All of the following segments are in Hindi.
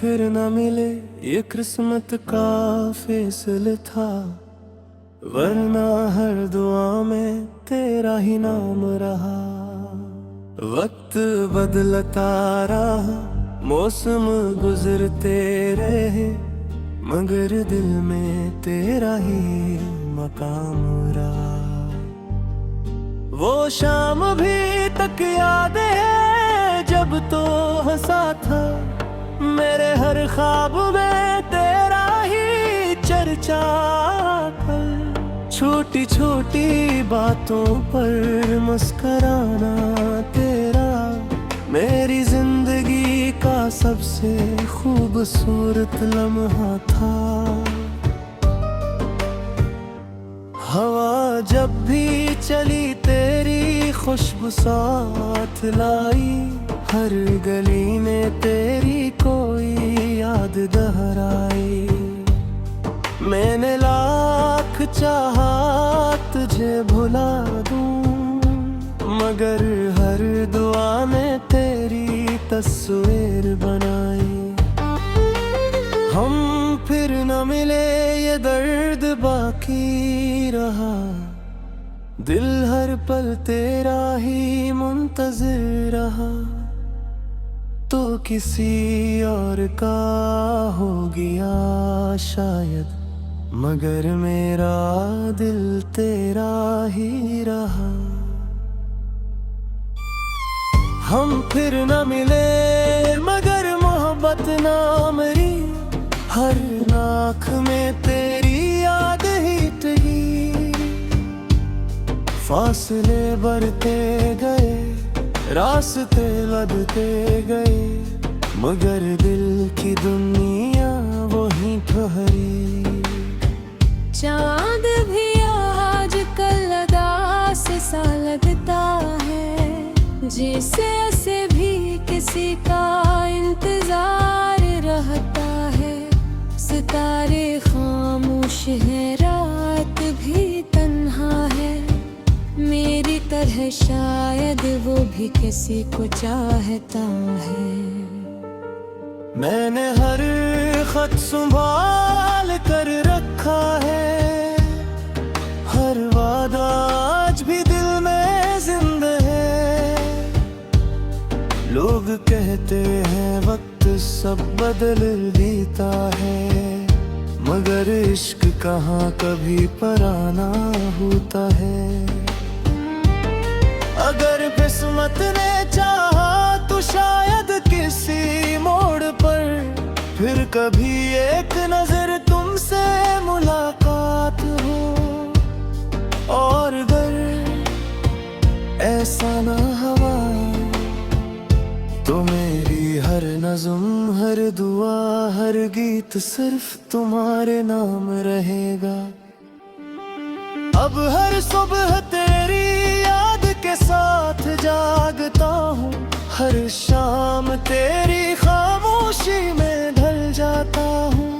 फिर न मिले ये किस्मत का फैसला था, वरना हर दुआ में तेरा ही नाम रहा। वक्त बदलता रहा, मौसम गुजरते रहे, मगर दिल में तेरा ही मकाम रहा। वो शाम भी तक याद है जब तो हंसा था, मेरे हर ख्वाब में तेरा ही चर्चा था। छोटी छोटी बातों पर मुस्कुराना तेरा मेरी जिंदगी का सबसे खूबसूरत लम्हा था। हवा जब भी चली तेरी खुशबू साथ लाई, हर गली में तेरी कोई याद दोहराई। मैंने लाख चाहा तुझे भुला दूं, मगर हर दुआ में तेरी तस्वीर बनाई। हम फिर न मिले ये दर्द बाकी रहा, दिल हर पल तेरा ही मुंतज़िर रहा। तो किसी और का हो गया शायद, मगर मेरा दिल तेरा ही रहा। हम फिर न मिले मगर मोहब्बत ना मरी, हर आँख में तेरी याद ही टही। फासले बढ़ते गए, रास्ते लदते गए, मगर दिल की दुनिया वहीं ठहरी। चाँद भी आज कल अदास सा लगता है, जैसे भी किसी का इंतजार रहता है। सितारे खामोश है, रात भी तन्हा है, मेरी तरह शायद वो भी किसी को चाहता है। मैंने हर खत संभाल कर रखा है, हर वादा आज भी दिल में जिंदा है। लोग कहते हैं वक्त सब बदल देता है, मगर इश्क कहाँ कभी पराना होता है। अगर किस्मत ने चाहा तो शायद किसी मोड़ पर फिर कभी एक नजर तुमसे मुलाकात हो। और अगर ऐसा ना हुआ तो मेरी हर नज़्म, हर दुआ, हर गीत सिर्फ तुम्हारे नाम रहेगा। अब हर सुबह तेरी याद के साथ जागता हूँ, हर शाम तेरी खामोशी में ढल जाता हूँ।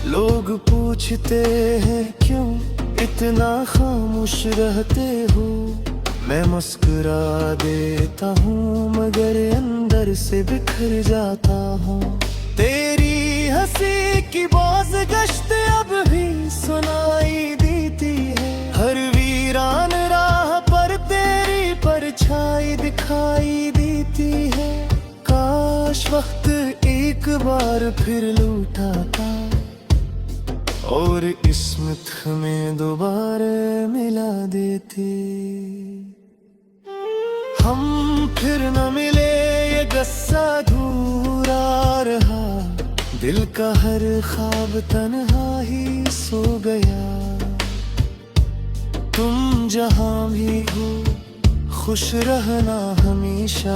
लोग पूछते हैं क्यों इतना खामोश रहते हो, मैं मुस्कुरा देता हूँ मगर अंदर से बिखर जाता हूँ। तेरी हंसी की बाज़गश्त अब भी सुनाई देती है, हर वीरान राह पर तेरी परछाई दिखाई देती है। काश वक्त एक बार फिर लौटा था और किस्मत में दोबारा मिला देती। हम फिर न मिले ये गस्सा अधूरा रहा, दिल का हर ख्वाब तन्हा ही सो गया। तुम जहाँ भी हो खुश रहना हमेशा,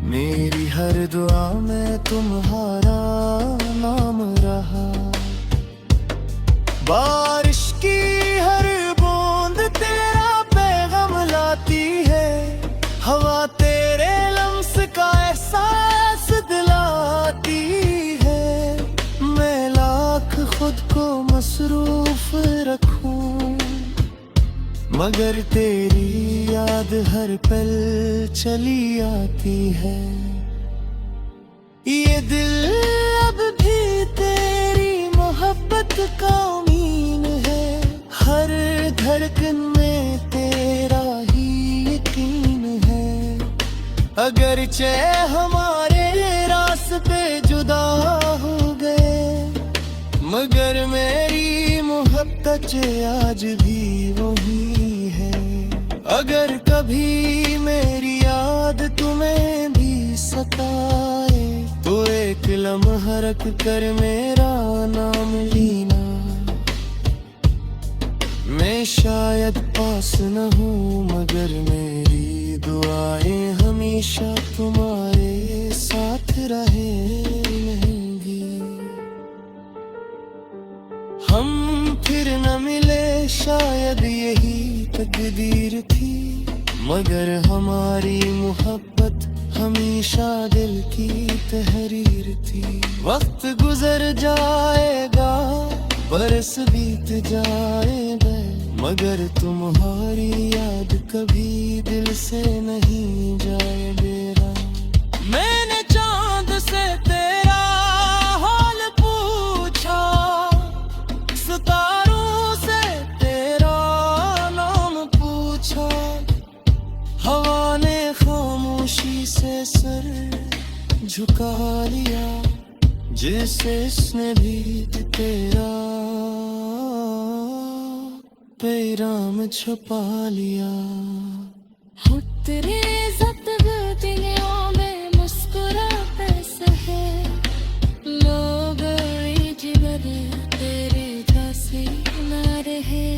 मेरी हर दुआ में तुम्हारा नाम रहा। बारिश की हर बूंद तेरा पैगाम लाती है, हवा तेरे लम्स का एहसास दिलाती है। मैं लाख खुद को मसरूफ रखूं, मगर तेरी याद हर पल चली आती है। ये दिल अब भी तेरी मोहब्बत का उम्मीद है, हर धड़कन में तेरा ही यकीन है। अगर चाहे हमारे रास्ते जुदा हो गए, मगर मेरी मोहब्बत आज भी वही है। अगर कभी मेरी याद तुम्हें भी सताए, तो एक लम्हा रख कर मेरा नाम लेना। मैं शायद पास न हूँ, मगर मेरी दुआएं हमेशा तुम्हारे साथ रहेंगी। हम फिर न मिले, शायद यही तकदीर थी, मगर हमारी मोहब्बत हमेशा दिल की तहरीर थी। वक्त गुजर जाएगा, बरस बीत जाएगा, मगर तुम्हारी याद कभी दिल से नहीं जाए मेरा। मैंने चांद से तेरा हाल पूछा, सितारों से तेरा नाम पूछा, हवा ने खामोशी से सर झुका लिया, जैसे इसने भी तेरा पैराम छुपा लिया। तेरे ज़ब्त में मुस्कुराते सहे, लोग जिगर तेरे जैसे न रहे।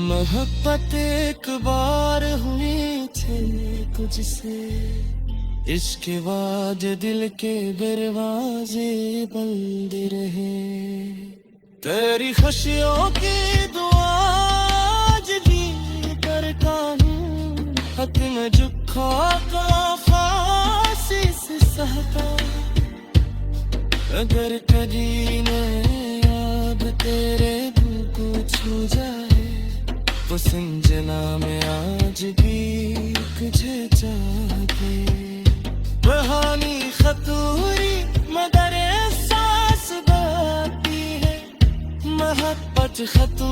मोहब्बत एक बार हुई थे तुझसे, इसके बाद दिल के दरवाजे बंद रहे। तेरी खुशियों की दुआ आज भी करता हूँ, हक में झुका का फांसी से सहता। अगर कभी मैं याद तेरे दिल को छू जाए, तो संजना में आज भी तुझे चाहते। बहानी खतूरी मगर एहसास बाती है, मोहब्बत खतूरी